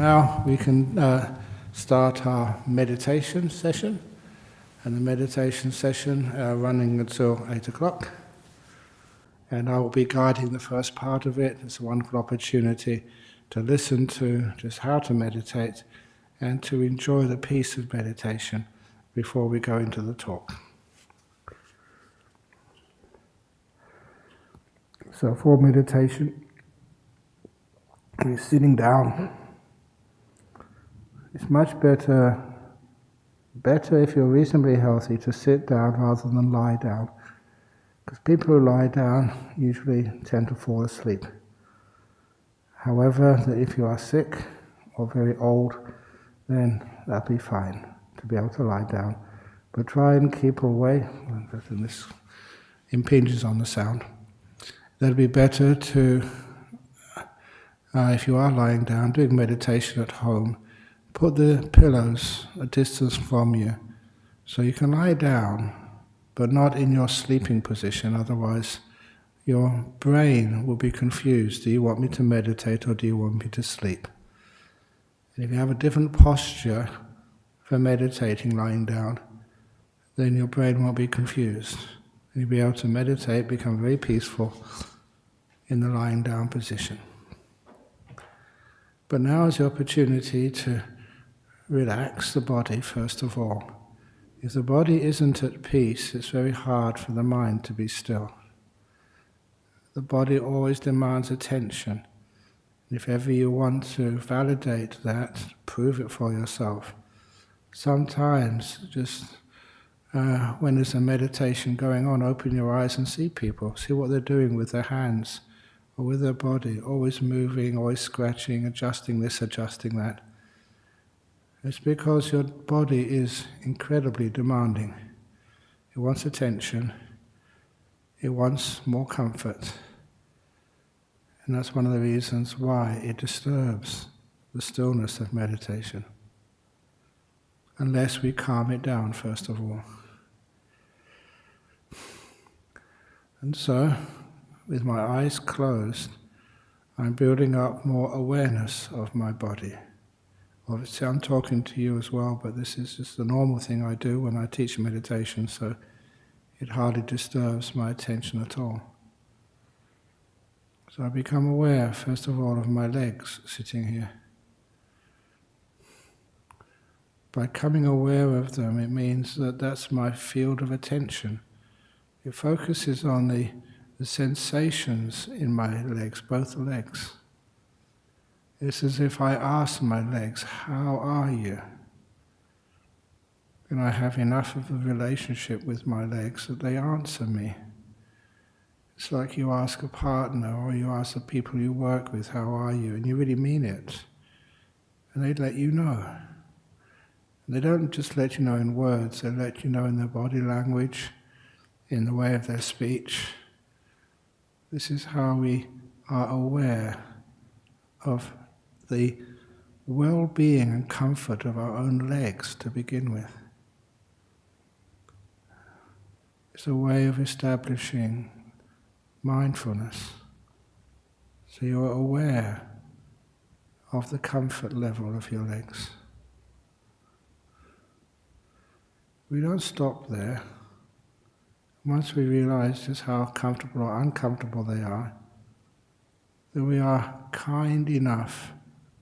now we can start our meditation session, and the meditation session running until 8 o'clock. And I will be guiding the first part of it. It's a wonderful opportunity to listen to just how to meditate and to enjoy the peace of meditation before we go into the talk. So for meditation, we're sitting down. It's much better if you're reasonably healthy to sit down rather than lie down. Because people who lie down usually tend to fall asleep. However, if you are sick or very old, then that'll be fine to be able to lie down. But try and keep away, and this impinges on the sound. That'd be better to, if you are lying down, doing meditation at home, put the pillows a distance from you so you can lie down, but not in your sleeping position, otherwise your brain will be confused. Do you want me to meditate or do you want me to sleep? And if you have a different posture for meditating lying down, then your brain won't be confused. And you'll be able to meditate, become very peaceful in the lying down position. But now is the opportunity to relax the body first of all. If the body isn't at peace, it's very hard for the mind to be still. The body always demands attention. If ever you want to validate that, prove it for yourself. Sometimes just when there's a meditation going on, open your eyes and see people. See what they're doing with their hands or with their body, always moving, always scratching, adjusting this, adjusting that. It's because your body is incredibly demanding. It wants attention. It wants more comfort. And that's one of the reasons why it disturbs the stillness of meditation. Unless we calm it down first of all. And so, with my eyes closed, I'm building up more awareness of my body. Obviously I'm talking to you as well, but this is just the normal thing I do when I teach meditation, so it hardly disturbs my attention at all. So I become aware, first of all, of my legs sitting here. By becoming aware of them, it means that that's my field of attention. It focuses on the sensations in my legs, both legs. It's as if I ask my legs, how are you? And I have enough of a relationship with my legs that they answer me. It's like you ask a partner or you ask the people you work with, how are you? And you really mean it. And they let you know. And they don't just let you know in words, they let you know in their body language, in the way of their speech. This is how we are aware of the well-being and comfort of our own legs to begin with. It's a way of establishing mindfulness. So you're aware of the comfort level of your legs. We don't stop there. Once we realize just how comfortable or uncomfortable they are, that we are kind enough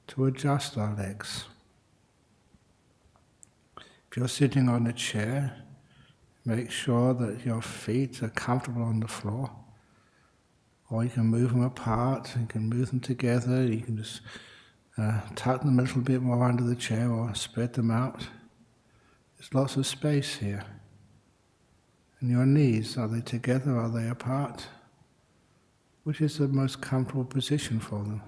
to adjust our legs. If you're sitting on a chair, make sure that your feet are comfortable on the floor. Or you can move them apart, you can move them together, you can just tuck them a little bit more under the chair or spread them out. There's lots of space here. And your knees, are they together, are they apart? Which is the most comfortable position for them?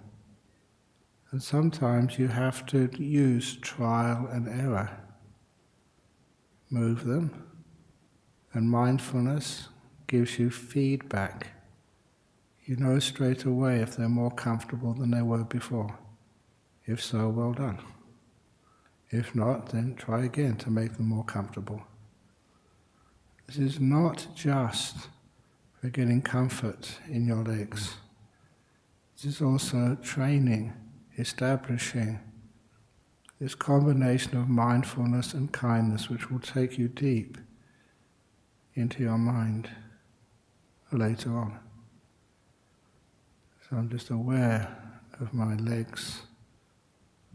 And sometimes you have to use trial and error. Move them, and mindfulness gives you feedback. You know straight away if they're more comfortable than they were before. If so, well done. If not, then try again to make them more comfortable. This is not just for getting comfort in your legs. This is also training, establishing this combination of mindfulness and kindness which will take you deep into your mind later on. So I'm just aware of my legs,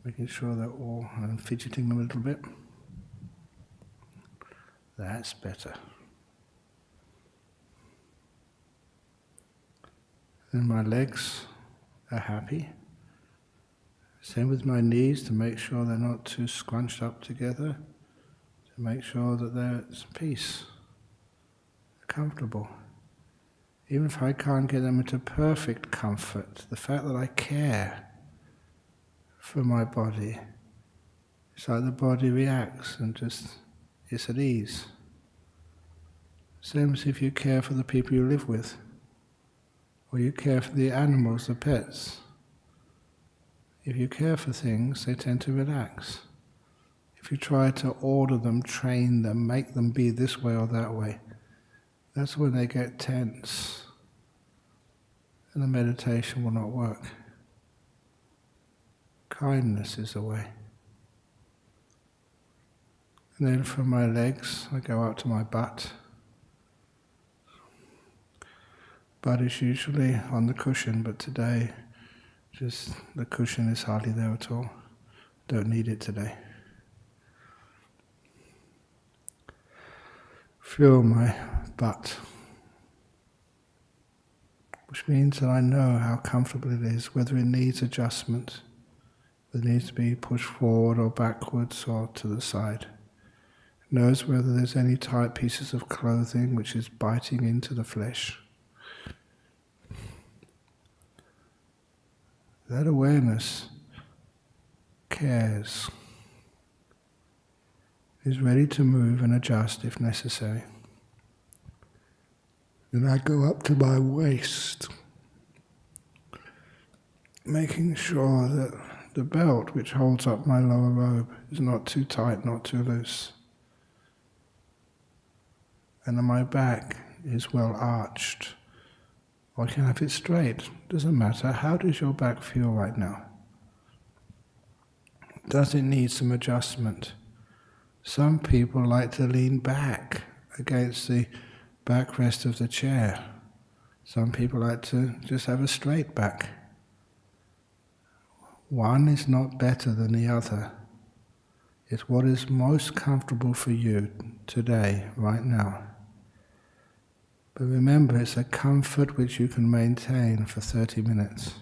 making sure they're all, I'm fidgeting them a little bit. That's better. And my legs are happy. Same with my knees, to make sure they're not too scrunched up together, to make sure that they're at peace, comfortable. Even if I can't get them into perfect comfort, the fact that I care for my body, it's like the body reacts and just is at ease. Same as if you care for the people you live with, or you care for the animals, the pets. If you care for things, they tend to relax. If you try to order them, train them, make them be this way or that way, that's when they get tense, and the meditation will not work. Kindness is the way. And then from my legs, I go out to my butt. Butt is usually on the cushion, but today, just the cushion is hardly there at all. Don't need it today. Feel my butt, which means that I know how comfortable it is, whether it needs adjustment, whether it needs to be pushed forward or backwards or to the side. It knows whether there's any tight pieces of clothing which is biting into the flesh. That awareness cares, is ready to move and adjust if necessary. Then I go up to my waist, making sure that the belt which holds up my lower robe is not too tight, not too loose. And then my back is well arched. Or I can have it straight, doesn't matter. How does your back feel right now? Does it need some adjustment? Some people like to lean back against the backrest of the chair. Some people like to just have a straight back. One is not better than the other. It's what is most comfortable for you today, right now. But remember, it's a comfort which you can maintain for 30 minutes.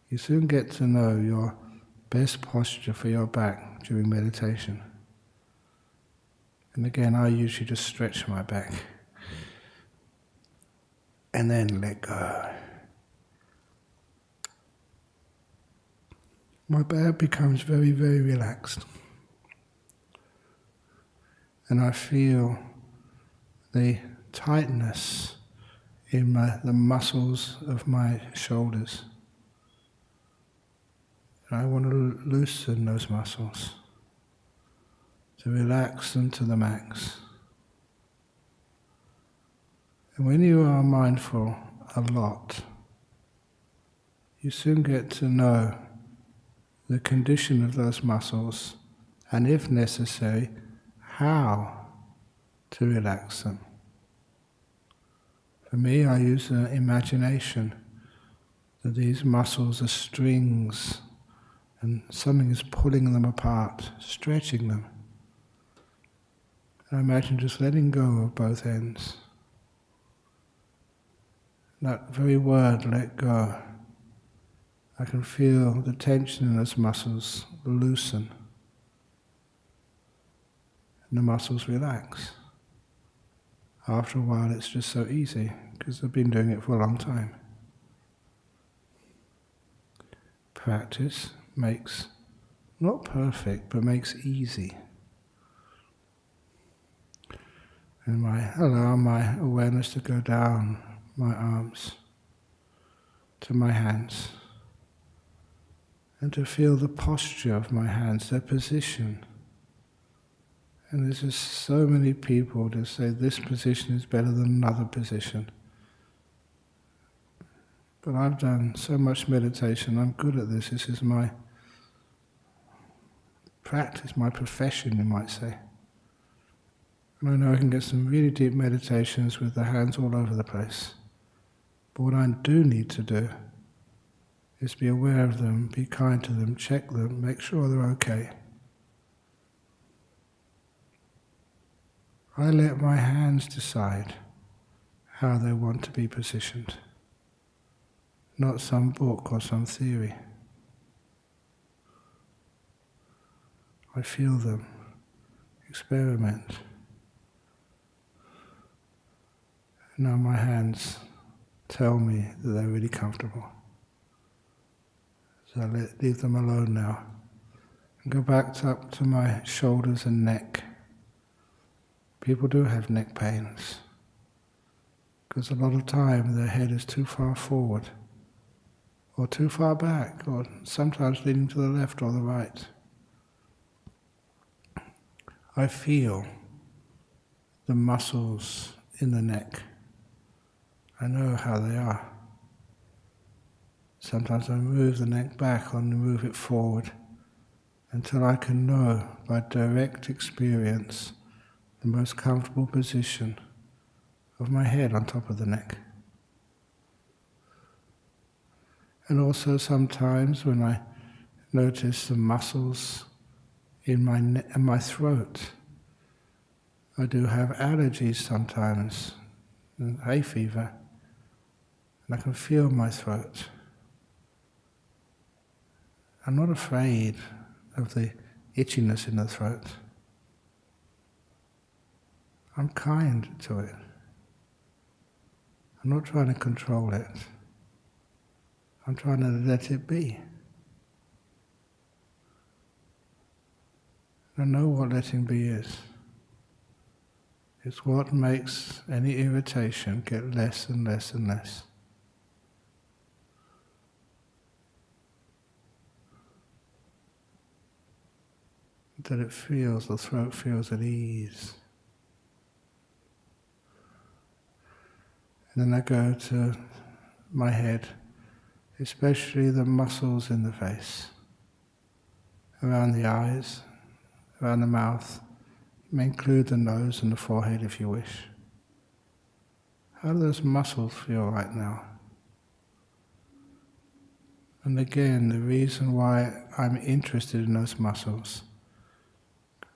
You soon get to know your best posture for your back during meditation. And again, I usually just stretch my back and then let go. My back becomes very, very relaxed. And I feel the tightness in the muscles of my shoulders. And I want to loosen those muscles, to relax them to the max. And when you are mindful a lot, you soon get to know the condition of those muscles, and if necessary, how to relax them. For me, I use an imagination that these muscles are strings and something is pulling them apart, stretching them. And I imagine just letting go of both ends. That very word, let go, I can feel the tension in those muscles loosen, and the muscles relax. After a while it's just so easy, because I've been doing it for a long time. Practice makes, not perfect, but makes easy. And allow my awareness to go down my arms to my hands, and to feel the posture of my hands, their position. And there's just so many people to say this position is better than another position. But I've done so much meditation, I'm good at this. This is my practice, my profession, you might say. And I know I can get some really deep meditations with the hands all over the place. But what I do need to do is be aware of them, be kind to them, check them, make sure they're okay. I let my hands decide how they want to be positioned, not some book or some theory. I feel them, experiment. Now my hands tell me that they're really comfortable. So I leave them alone now. And go back up to my shoulders and neck. People do have neck pains, because a lot of time their head is too far forward, or too far back, or sometimes leaning to the left or the right. I feel the muscles in the neck. I know how they are. Sometimes I move the neck back or move it forward until I can know by direct experience the most comfortable position of my head on top of the neck. And also sometimes when I notice the muscles in my throat, I do have allergies sometimes, and hay fever, and I can feel my throat. I'm not afraid of the itchiness in the throat. I'm kind to it. I'm not trying to control it. I'm trying to let it be. I know what letting be is. It's what makes any irritation get less and less and less. That it feels, the throat feels at ease. And then I go to my head, especially the muscles in the face, around the eyes, around the mouth. You may include the nose and the forehead if you wish. How do those muscles feel right now? And again, the reason why I'm interested in those muscles,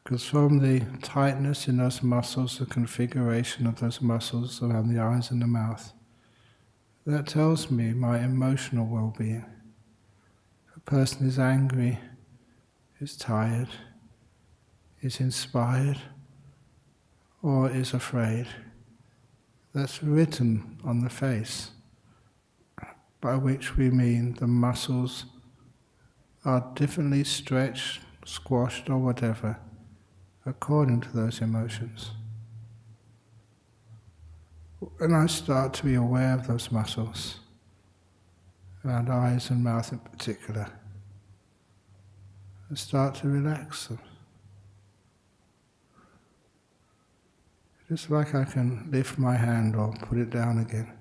because from the tightness in those muscles, the configuration of those muscles around the eyes and the mouth, that tells me my emotional well-being. If a person is angry, is tired, is inspired, or is afraid, that's written on the face, by which we mean the muscles are differently stretched, squashed, or whatever, according to those emotions. When I start to be aware of those muscles, around eyes and mouth in particular, I start to relax them. Just like I can lift my hand or put it down again.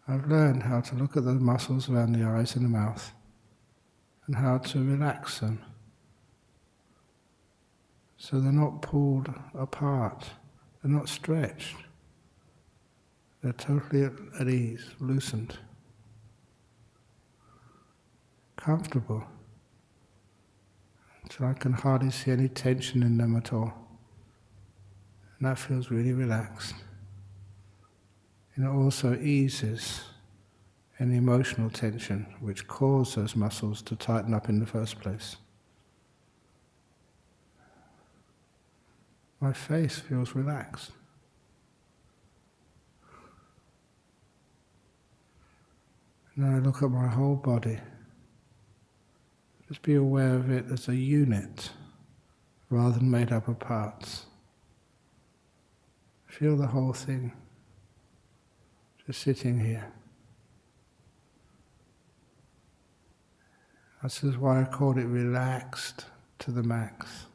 I've learned how to look at the muscles around the eyes and the mouth and how to relax them so they're not pulled apart, they're not stretched, they're totally at ease, loosened, comfortable, so I can hardly see any tension in them at all. And that feels really relaxed. And it also eases any emotional tension which caused those muscles to tighten up in the first place. My face feels relaxed. And then I look at my whole body. Just be aware of it as a unit rather than made up of parts. Feel the whole thing, just sitting here. This is why I called it relaxed to the max.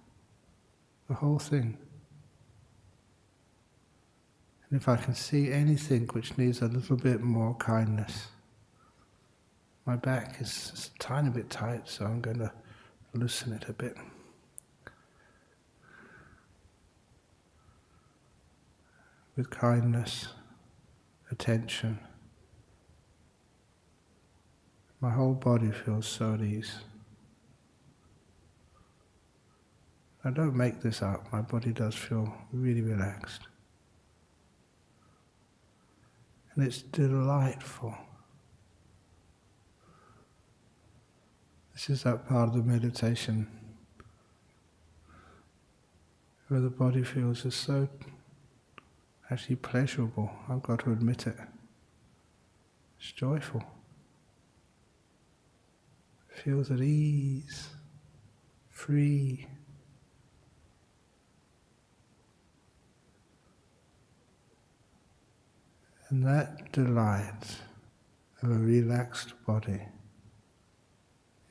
The whole thing. And if I can see anything which needs a little bit more kindness, my back is a tiny bit tight, so I'm going to loosen it a bit. with kindness, attention. My whole body feels so at ease. I don't make this up, my body does feel really relaxed. And it's delightful. This is that part of the meditation where the body feels is so actually pleasurable. I've got to admit it. It's joyful. It feels at ease, free. And that delight of a relaxed body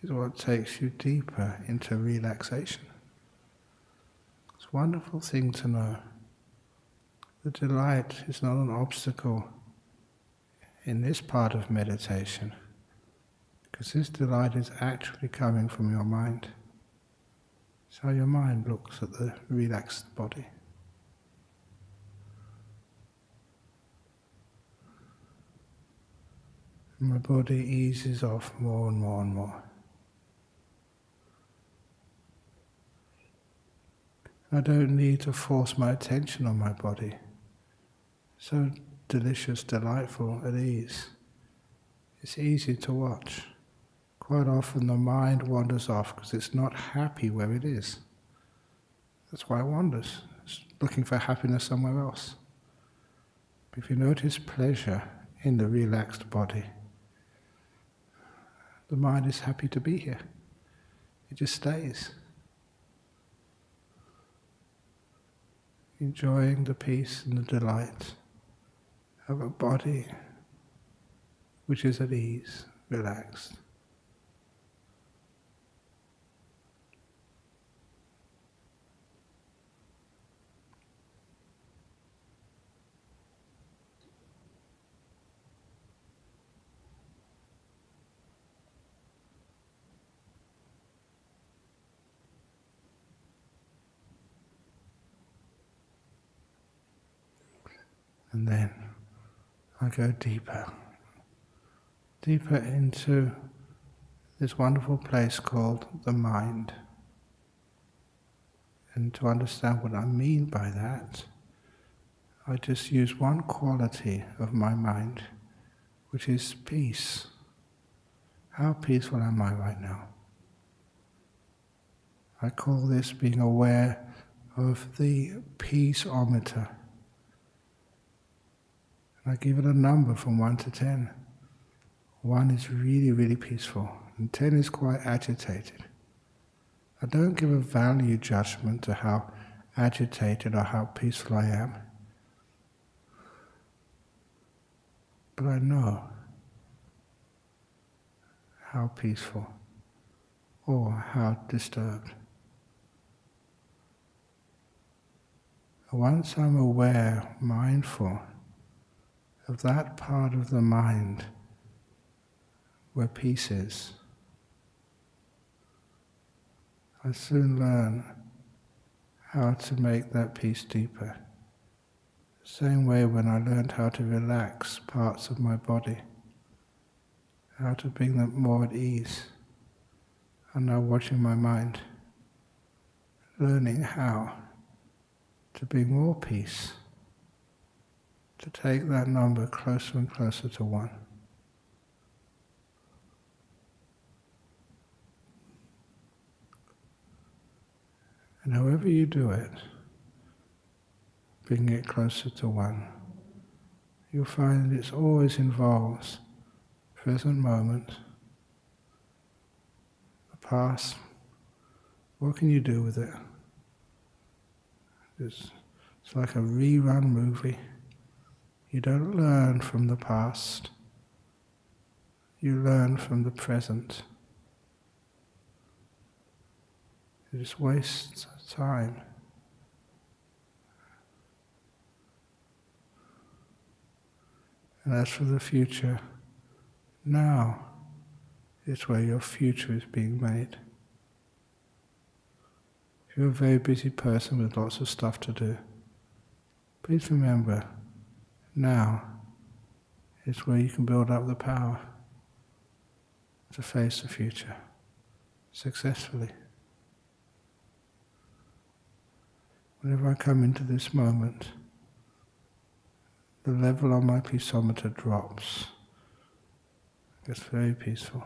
is what takes you deeper into relaxation. It's a wonderful thing to know. The delight is not an obstacle in this part of meditation, because this delight is actually coming from your mind. It's how your mind looks at the relaxed body. And my body eases off more and more and more. I don't need to force my attention on my body. So delicious, delightful, at ease. It's easy to watch. Quite often the mind wanders off because it's not happy where it is. That's why it wanders. It's looking for happiness somewhere else. But if you notice pleasure in the relaxed body, the mind is happy to be here. It just stays. Enjoying the peace and the delight of a body which is at ease, relaxed. And then I go deeper into this wonderful place called the mind. And to understand what I mean by that, I just use one quality of my mind, which is peace. How peaceful am I right now? I call this being aware of the peaceometer. I give it a number from 1 to 10. 1 is really, really peaceful, and 10 is quite agitated. I don't give a value judgment to how agitated or how peaceful I am. But I know how peaceful or how disturbed. Once I'm aware, mindful, of that part of the mind where peace is, I soon learn how to make that peace deeper. Same way when I learned how to relax parts of my body, how to bring them more at ease. I'm now watching my mind, learning how to bring more peace, to take that number closer and closer to 1. And however you do it, bring it closer to 1. You'll find it always involves present moment, the past. What can you do with it? It's like a rerun movie. You don't learn from the past. You learn from the present. You just waste time. And as for the future, now is where your future is being made. If you're a very busy person with lots of stuff to do, Please remember, now is where you can build up the power to face the future successfully. Whenever I come into this moment, the level on my peaceometer drops. It's very peaceful.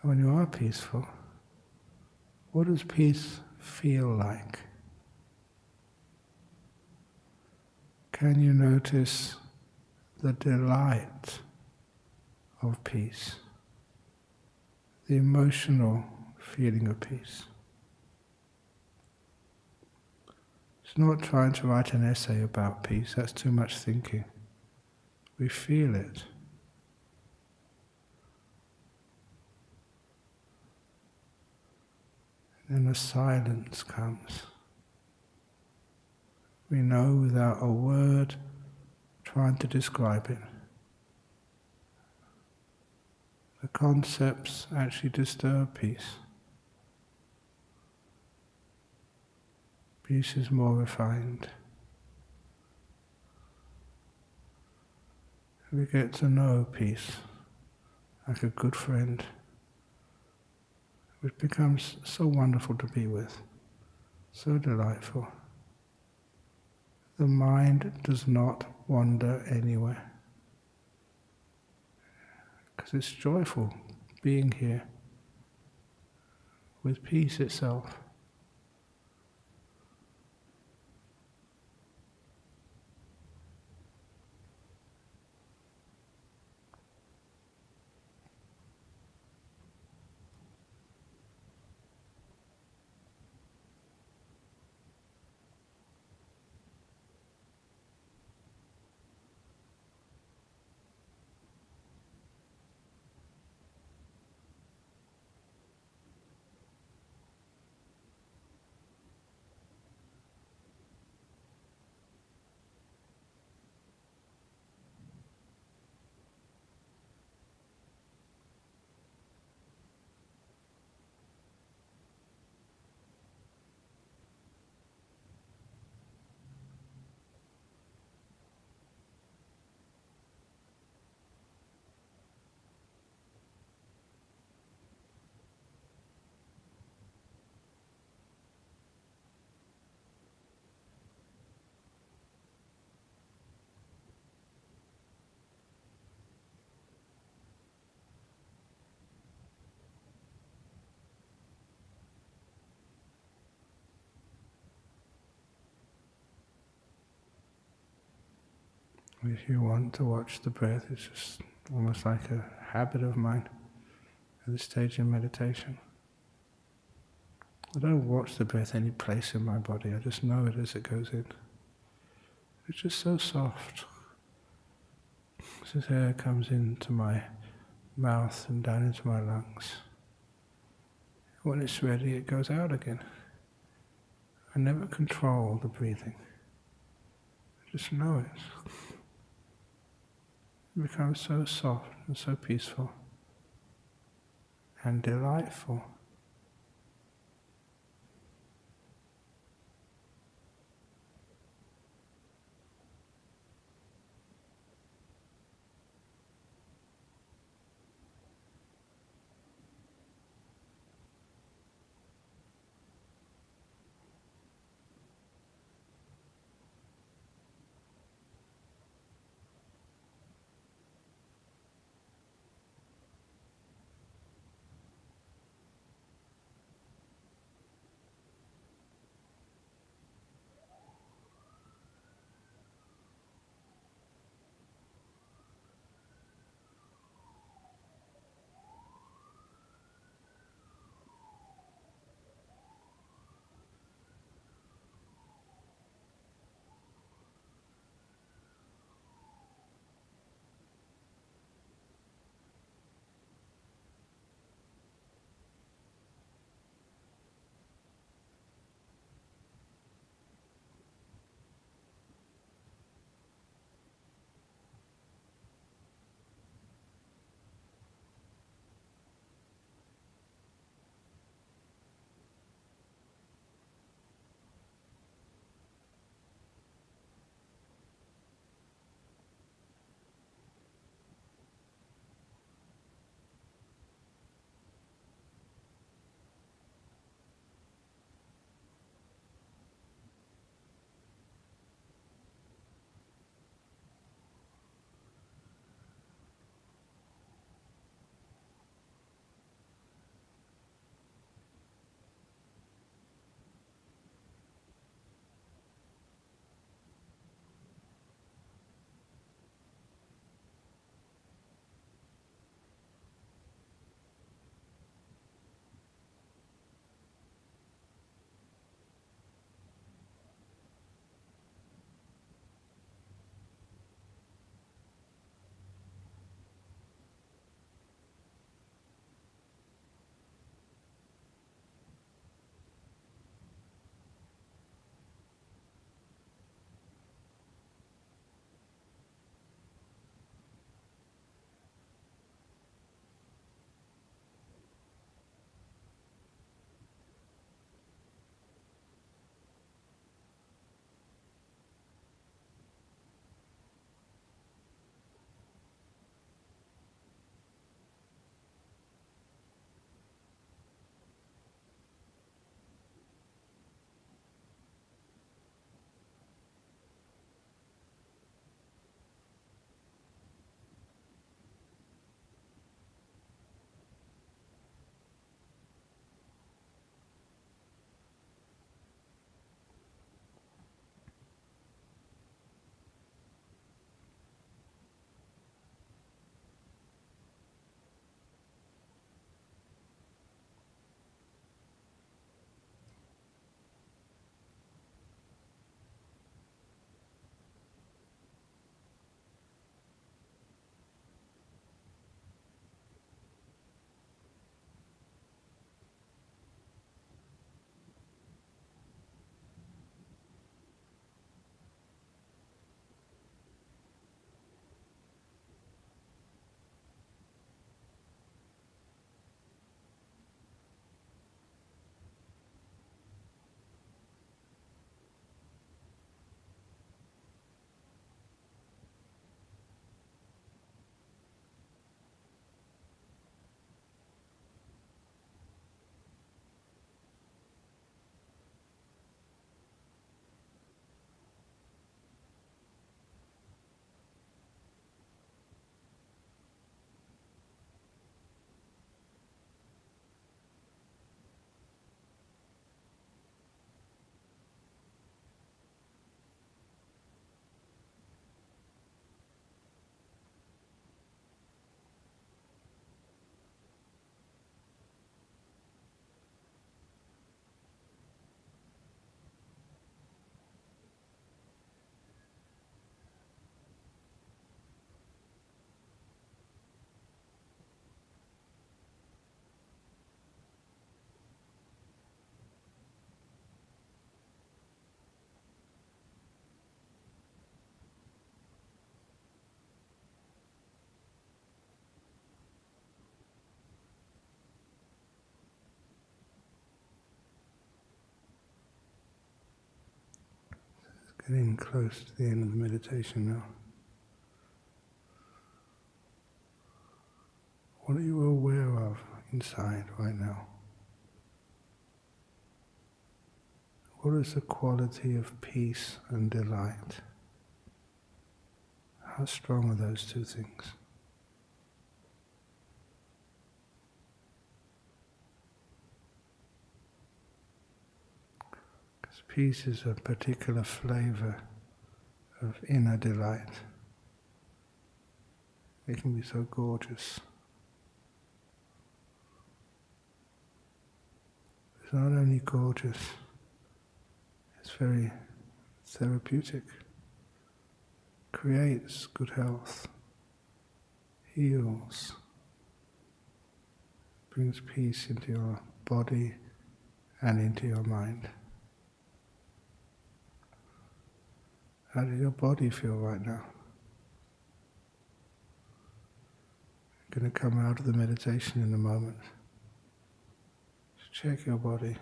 And when you are peaceful, what does peace feel like? Can you notice the delight of peace, the emotional feeling of peace? It's not trying to write an essay about peace, that's too much thinking. We feel it. Then a silence comes. We know without a word trying to describe it. The concepts actually disturb peace. Peace is more refined. We get to know peace like a good friend, which becomes so wonderful to be with, so delightful. The mind does not wander anywhere, because it's joyful being here with peace itself. If you want to watch the breath, it's just almost like a habit of mine at this stage in meditation. I don't watch the breath any place in my body, I just know it as it goes in. It's just so soft. As this air comes into my mouth and down into my lungs. When it's ready, it goes out again. I never control the breathing. I just know it. It becomes so soft and so peaceful and delightful. Getting close to the end of the meditation now. What are you aware of inside right now? What is the quality of peace and delight? How strong are those two things? Because peace is a particular flavor of inner delight. It can be so gorgeous. It's not only gorgeous, it's very therapeutic, creates good health, heals, brings peace into your body and into your mind. How does your body feel right now? You're going to come out of the meditation in a moment. Just check your body.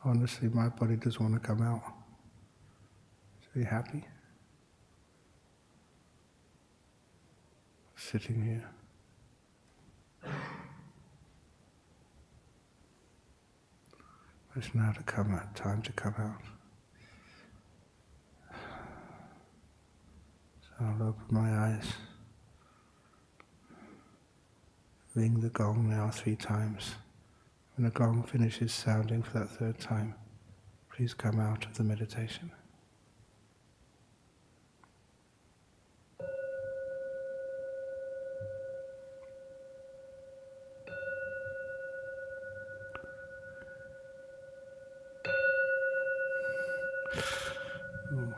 Honestly, my body doesn't want to come out. Are you happy? Sitting here. It's now to come out, time to come out. So I'll open my eyes. Ring the gong now 3 times. When the gong finishes sounding for that 3rd time, please come out of the meditation. Ooh.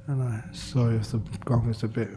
And I'm sorry if the gong is a bit